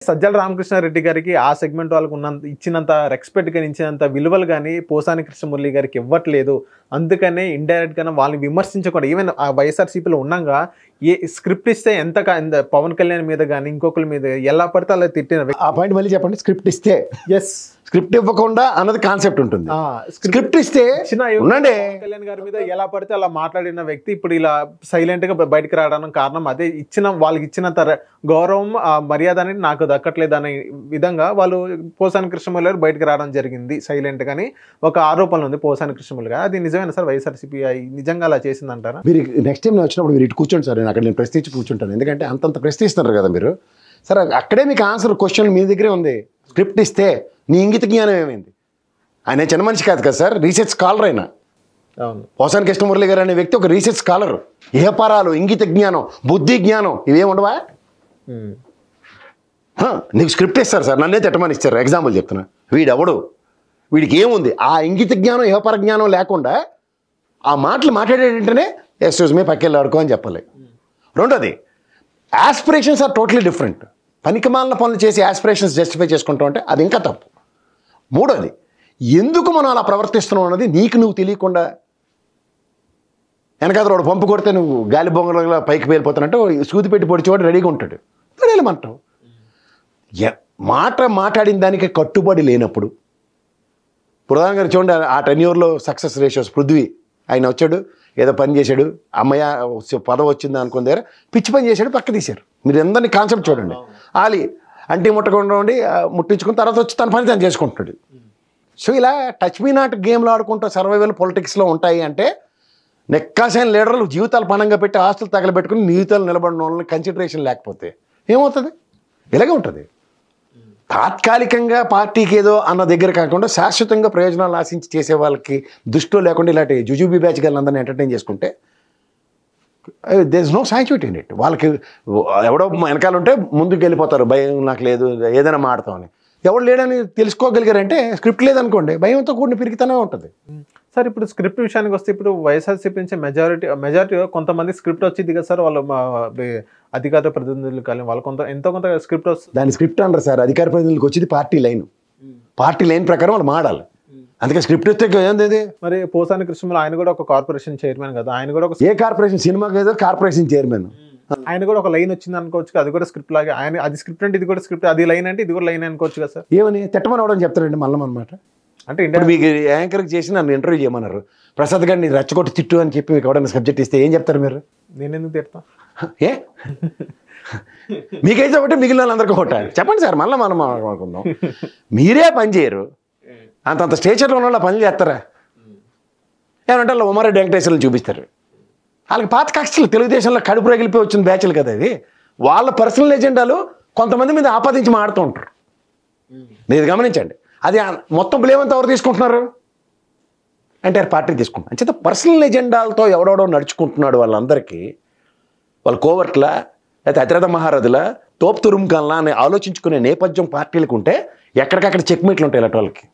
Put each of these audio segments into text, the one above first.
సజ్జల రామకృష్ణారెడ్డి గారికి ఆ సెగ్మెంట్ వాళ్ళకు ఇచ్చినంత రెస్పెక్ట్ కానీ ఇచ్చినంత విలువలు కానీ పోసాని కృష్ణమురళి గారికి ఇవ్వట్లేదు. అందుకనే ఇండైరెక్ట్ గా వాళ్ళని విమర్శించకుండా ఈవెన్ ఆ వైఎస్ఆర్సీపీలో ఉన్నాగా ఏ స్క్రిప్ట్ ఇస్తే ఎంత పవన్ కళ్యాణ్ మీద కానీ ఇంకొకరి మీద ఎలా పడితే అలా తిట్టిన ఆ పాయింట్ మళ్ళీ చెప్పండి. స్క్రిప్ట్ ఇస్తే స్క్రిప్ట్ ఇవ్వకుండా అన్నది కాన్సెప్ట్ ఉంటుంది. స్క్రిప్ట్ ఇస్తే ఉండండి. కళ్యాణ్ గారి మీద ఎలా పడితే అలా మాట్లాడిన వ్యక్తి ఇప్పుడు ఇలా సైలెంట్ గా బయటకు రావడానికి కారణం అదే. వాళ్ళకి ఇచ్చినంత గౌరవం మర్యాద అనేది నాకు దక్కట్లేదు అనే విధంగా వాళ్ళు పోసాని కృష్ణమురళి గారు బయటకు రావడం జరిగింది సైలెంట్ గాని. ఒక ఆరోపణ ఉంది పోసాని కృష్ణమురళి గారు. అది నిజమైన సార్? వైఎస్ఆర్సీపీ నిజంగా అలా చేసిందంటారా? మీరు నెక్స్ట్ టైం వచ్చినప్పుడు మీరు ఇటు కూర్చోండి సార్, అక్కడ నేను ప్రశ్నించి కూర్చుంటాను. ఎందుకంటే అంతంత ప్రశ్నిస్తున్నారు కదా మీరు. సార్ అక్కడే మీకు ఆన్సర్ క్వశ్చన్ మీ దగ్గరే ఉంది. స్క్రిప్ట్ ఇస్తే నీ ఇంగిత జ్ఞానం ఏమైంది? ఆయన చిన్న మనిషి కాదు కదా సార్, రీసెర్చ్ స్కాలర్. అయినా పోసాని కృష్ణమురళి గారు అనే వ్యక్తి ఒక రీసెర్చ్ స్కాలర్. ఏపారాలు, ఇంగిత జ్ఞానం, బుద్ధి జ్ఞానం ఇవేం ఉండవా? నీకు స్క్రిప్ట్ ఇస్తారు సార్, నన్నే తిట్టమని ఇస్తారు. ఎగ్జాంపుల్ చెప్తున్నా, వీడెవడు, వీడికి ఏముంది? ఆ ఇంగిత జ్ఞానం ఏపార జ్ఞానం లేకుండా ఆ మాటలు మాట్లాడేటంటేనే ఎక్స్క్యూజ్ మీ పక్కెళ్ళి ఆడుకో అని చెప్పాలి. రెండోది, యాస్పిరేషన్స్ ఆర్ టోటలీ డిఫరెంట్. పనికిమాలిన పనులు చేసి యాస్పిరేషన్స్ జస్టిఫై చేసుకుంటాం అంటే అది ఇంకా తప్పు. మూడోది, ఎందుకు మనం అలా ప్రవర్తిస్తున్నాం అన్నది నీకు నువ్వు తెలియకుండా వెనకాల వాడు పంపు కొడితే నువ్వు గాలి బొంగలో పైకి వెళ్ళిపోతానంటే సూది పెట్టి పొడిచేవాడు రెడీగా ఉంటాడు. వెళ్ళమంటావు. మాట్లాడిన దానికి కట్టుబడి లేనప్పుడు, ప్రధాని గారు చూడండి, ఆ టెన్యూర్లో సక్సెస్ రేషియోస్. పృథ్వీ ఆయన వచ్చాడు, ఏదో పని చేశాడు, అమ్మయ్య పదవి వచ్చింది అనుకున్న దగ్గర పిచ్చి పని చేశాడు, పక్క తీశారు. మీరు అందరినీ కాన్సెప్ట్ చూడండి. ఆలి అంటే ముట్టకుండా ఉండి ముట్టించుకున్న తర్వాత వచ్చి తన పని తను చేసుకుంటున్నాడు. సో ఇలా టచ్ మీ నాట్ గేమ్లో ఆడుకుంటూ సర్వైవల్ పొలిటిక్స్లో ఉంటాయి అంటే నెక్కాసైన లీడర్లు జీవితాలు పణంగా పెట్టి ఆస్తులు తగలబెట్టుకుని జీవితాలు నిలబడిన వాళ్ళని కన్సిడరేషన్ లేకపోతే ఏమవుతుంది? ఇలాగే ఉంటుంది. తాత్కాలికంగా పార్టీకి ఏదో అన్న దగ్గర కాకుండా శాశ్వతంగా ప్రయోజనాలు ఆశించి చేసే వాళ్ళకి దృష్టిలో లేకుండా ఇలాంటి జుజుబీ బ్యాచ్ గారిని ఎంటర్టైన్ చేసుకుంటే there is no sanctity in it. వాళ్ళకి ఎవడో వెనకాల ఉంటే ముందుకు వెళ్ళిపోతారు, భయం నాకు లేదు ఏదైనా మాడతామని. ఎవడు లేడని తెలుసుకోగలిగారంటే స్క్రిప్ట్ లేదనుకోండి, భయంతో కూడిన పిరికితనే ఉంటుంది. సార్ ఇప్పుడు స్క్రిప్ట్ విషయానికి వస్తే ఇప్పుడు వైఎస్ఆర్సీపీ నుంచి మెజారిటీ కొంతమంది స్క్రిప్ట్ వచ్చింది కదా సార్, వాళ్ళు అధికార ప్రతినిధులు కానీ వాళ్ళు ఎంతో కొంత స్క్రిప్ట్ వస్తుంది. దాని స్క్రిప్ట్ అంటారు సార్. అధికార ప్రతినిధులకు వచ్చేది పార్టీ లైన్. పార్టీ లైన్ ప్రకారం వాళ్ళు మాడాలి. అందుకే స్క్రిప్ట్ వస్తే ఏంది? మరి పోసాని కృష్ణమురళి ఆయన కూడా ఒక కార్పొరేషన్ చైర్మన్ కదా, ఆయన కూడా ఏ కార్పొరేషన్ సినిమాకి ఏదో కార్పొరేషన్ చైర్మన్, ఆయన కూడా ఒక లైన్ వచ్చింది అనుకోవచ్చు. అది కూడా స్క్రిప్ట్ లాగే. ఆయన అది స్క్రిప్ట్ అంటే ఇది కూడా స్క్రిప్ట్, అది లైన్ అంటే ఇది కూడా లైన్ అనుకోవచ్చు కదా సార్. ఏమని తిట్టమని అవడం చెప్తారండి మళ్ళీ అనమాట. అంటే ఇప్పుడు మీకు యాంకర్కి చేసి నన్ను ఇంటర్వ్యూ చేయమన్నారు, ప్రసాద్ గారిని రెచ్చగొట్టి తిట్టు అని చెప్పి మీకు ఎవడన్నా సబ్జెక్ట్ ఇస్తే ఏం చెప్తారు మీరు? నేను ఎందుకు తిడతా? ఏ మీకైతే ఒకటి మిగిలిన వాళ్ళందరికీ కొట్టాలి చెప్పండి సార్. మళ్ళీ మనం అనుకుందాం. మీరే పని చేయరు, అంతంత స్టేచర్లో ఉన్న వాళ్ళ పనులు చేస్తారా? ఏమంటే వాళ్ళు ఉమారెడ్డి వెంకటేశ్వర్లు చూపిస్తారు. వాళ్ళకి పాత కష్టాలు తెలుగుదేశంలో కడుపు రగిలిపోయి వచ్చిన బ్యాచ్లు కదా ఇది. వాళ్ళ పర్సనల్ ఎజెండాలు కొంతమంది మీద ఆపాదించి మాడుతూ ఉంటారు. మీరు గమనించండి. అది మొత్తం బ్లేమ్ అంతా ఎవరు తీసుకుంటున్నారు అంటే పార్టీ తీసుకుంటున్నారు. అంచేత పర్సనల్ ఎజెండాలతో ఎవడెవడో నడుచుకుంటున్నాడు. వాళ్ళందరికీ వాళ్ళ కోవర్ట్ల లేకపోతే అతిరథ మహారథుల తోపు తురుముకల్లా అని ఆలోచించుకునే నేపథ్యం పార్టీలకు ఉంటే ఎక్కడికక్కడ చెక్మేట్లు ఉంటాయి ఇలాంటి వాళ్ళకి.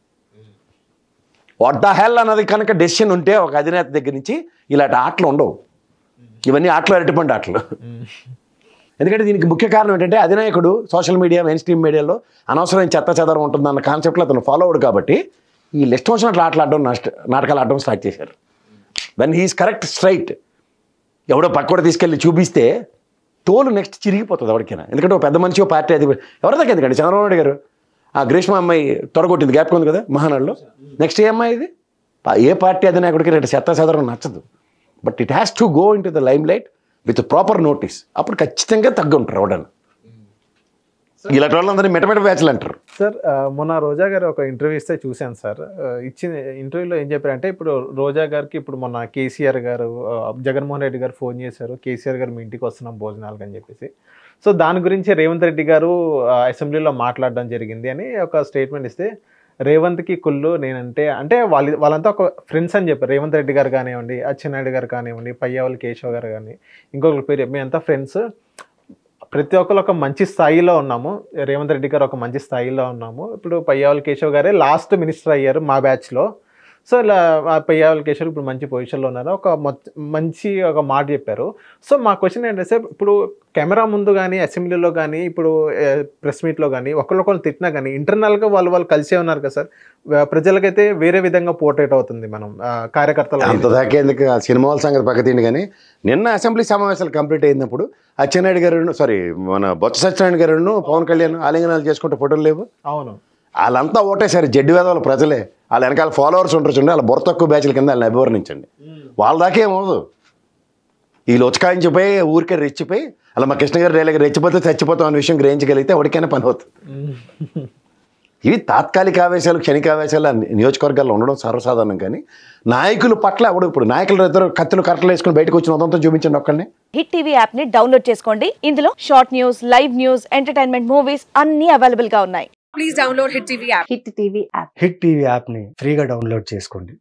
వాట్ ద హెల్ అన్నది కనుక డెసిషన్ ఉంటే ఒక అధినేత దగ్గర నుంచి ఇలాంటి ఆటలు ఉండవు. ఇవన్నీ ఆటలు అరటిపండు ఆటలు. ఎందుకంటే దీనికి ముఖ్య కారణం ఏంటంటే అధినాయకుడు సోషల్ మీడియా మెయిన్ స్ట్రీమ్ మీడియాలో అనవసరమైన చెత్త చెదరం ఉంటుందన్న కాన్సెప్ట్లో అతను ఫాలో అవడు. కాబట్టి ఈ లిస్ట్ వచ్చినట్లు నాటకాలు ఆడడం స్టార్ట్ చేశారు. వెన్ హీఈస్ కరెక్ట్ స్ట్రైట్ ఎవడో పక్కన తీసుకెళ్ళి చూపిస్తే తోలు నెక్స్ట్ చిరిగిపోతుంది ఎవరికైనా. ఎందుకంటే ఒక పెద్ద మనిషి పార్టీ అది ఎవరి దగ్గర ఎందుకంటే చంద్రబాబు నాయుడు గారు ఆ గ్రీష్మ అమ్మాయి తొడగొట్టింది, గ్యాప్ ఉంది కదా మహానాడులో. నెక్స్ట్ ఏ అమ్మాయి ఇది? ఏ పార్టీ అధినాయకుడికి రెండు చెత్త చెదరం నచ్చదు. But it has to go in to the lime light with proper notice. అప్పుడు ఖచ్చితంగా తగ్గుంటారు ఎవడని. ఇలాంటి వాళ్ళందరినీ మెటమెట బ్యాచ్లు అంటారు. సార్ మొన్న రోజా గారు ఒక ఇంటర్వ్యూ ఇస్తే చూశాను సార్. ఇచ్చిన ఇంటర్వ్యూలో ఏం చెప్పారంటే ఇప్పుడు రోజా గారికి ఇప్పుడు మొన్న కేసీఆర్ గారు జగన్మోహన్ రెడ్డి గారు ఫోన్ చేశారు, కేసీఆర్ గారు మీ ఇంటికి వస్తున్నాం భోజనాలకు అని చెప్పేసి. సో దాని గురించి రేవంత్ రెడ్డి గారు అసెంబ్లీలో మాట్లాడడం జరిగింది అని ఒక స్టేట్మెంట్ ఇస్తే, రేవంత్కి కుళ్ళు నేనంటే అంటే వాళ్ళంతా ఒక ఫ్రెండ్స్ అని చెప్పారు. రేవంత్ రెడ్డి గారు కానివ్వండి, అచ్చెన్నాయుడు గారు కానివ్వండి, పయ్యావల్లి కేశవ్ గారు కానీ ఇంకొకరి పేరు, మేమంతా ఫ్రెండ్స్, ప్రతి ఒక్కరు ఒక మంచి స్థాయిలో ఉన్నాము. రేవంత్ రెడ్డి గారు ఒక మంచి స్థాయిలో ఉన్నాము. ఇప్పుడు పయ్యావల్లి కేశవ్ గారే లాస్ట్ మినిస్టర్ అయ్యారు మా బ్యాచ్లో. సో ఇలా పయ్యావుల కేశవ్ ఇప్పుడు మంచి పొజిషన్లో ఉన్నారు, మంచి ఒక మాట చెప్పారు. సో మా క్వశ్చన్ ఏంటంటే సార్, ఇప్పుడు కెమెరా ముందు కానీ అసెంబ్లీలో కానీ ఇప్పుడు ప్రెస్ మీట్లో కానీ ఒకరికొకరు తిట్టినా కానీ ఇంటర్నల్గా వాళ్ళు కలిసే ఉన్నారు కదా సార్. ప్రజలకైతే వేరే విధంగా పోర్ట్రేట్ అవుతుంది మనం కార్యకర్తలు. అంత దాకా ఎందుకు ఆ సినిమా వాళ్ళ సంగతి పక్క తిండి. కానీ నిన్న అసెంబ్లీ సమావేశాలు కంప్లీట్ అయినప్పుడు అచ్చెన్నాయుడు గారు మన బొత్స సత్యనారాయణ గారు పవన్ కళ్యాణ్ ఆలింగనాలు చేసుకుంటే ఫోటోలు లేవు. అవును, వాళ్ళంతా ఓటేసారు జడ్డి వేదవాళ్ళ ప్రజలే. వాళ్ళ వెనకాల ఫాలోవర్స్ ఉంటారు చూడండి, వాళ్ళ బుర్ర తక్కువ బ్యాచ్ల కింద వాళ్ళని అభివర్ణించండి. వాళ్ళ దాకా ఏమవుదు. వీళ్ళు ఉచకాయించిపోయి ఊరికే రెచ్చిపోయి అలా మా కృష్ణ గారు రేళ్ళకి రెచ్చిపోతే చచ్చిపోతాం అనే విషయం గ్రహించగలిగితే ఎవరికైనా పని అవుతుంది. ఇవి తాత్కాలిక ఆవేశాలు, క్షణికావేశాలు నియోజకవర్గాల్లో ఉండడం సర్వసాధారణం. కానీ నాయకుల పట్ల ఇప్పుడు నాయకులు ఇద్దరు కత్తులు కట్టలు వేసుకుని బయటకు వచ్చిన ఉదంతా చూపించండి ఒక్కడిని. హిట్ టీవీ యాప్ ని డౌన్లోడ్ చేసుకోండి. ఇందులో short news, live news, entertainment movies అన్ని అవైలబుల్ గా ఉన్నాయి. Please download Hit TV app. Hit TV app. Hit TV యాప్ని ఫ్రీగా డౌన్లోడ్ చేసుకోండి.